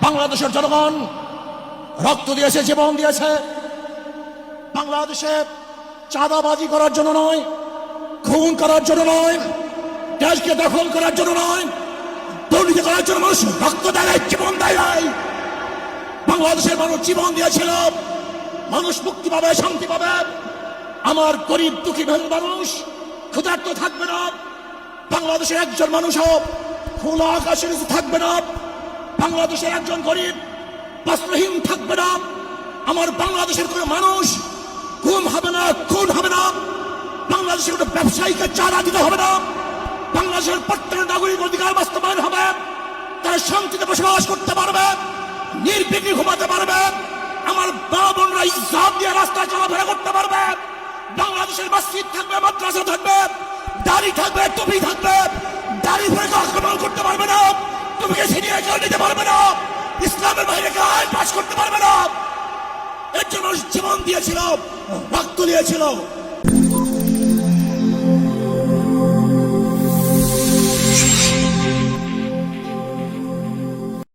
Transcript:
বাংলাদেশের জনগণ রক্ত দিয়েছে, জীবন দিয়েছে। বাংলাদেশে চাঁদাবাজি করার জন্য নয়, খুন করার জন্য নয়, দেশকে দখল করার জন্য নয়, দুর্নীতি করার জন্য মানুষ রক্ত দেয়, জীবন দেয়। বাংলাদেশের মানুষ জীবন দিয়েছিল, মানুষ মুক্তি পাবে, শান্তি পাবে। আমার গরিব দুঃখী মানুষ ক্ষুধার্ত থাকবে না। বাংলাদেশের একজন মানুষও খোলা আকাশের নিচে থাকবে না। বাংলাদেশের একজন গরিব বস্ত্রহীন থাকবে না। আমার বাংলাদেশের কোন মানুষ গুম হবে না, খুন হবে না। বাংলাদেশের কোন ব্যবসায়ীকে চাঁদা দিতে হবে না। বাংলাদেশের প্রত্যেক নাগরিক অধিকার বাস্তবায়ন হবে। তারা শান্তিতে বসবাস করতে পারবে, নির্বিঘ্নে ঘুমাতে পারবে। আমার মা বোনরা ইজ্জত দিয়ে রাস্তায় চলাফেরা করতে পারবে। বাংলাদেশের মসজিদ থাকবে, মাদ্রাসা থাকবে, দাড়ি থাকবে, টুপি থাকবে। দাড়ি পরে আক্রমণ করতে পারবে না, টুপিকে ছিনিয়ে কেউ নিতে পারবে না, ইসলামের বাইরে কেউ আইন পাস করতে পারবে না। এর জন্য জীবন দিয়েছিল, রক্ত দিয়েছিল।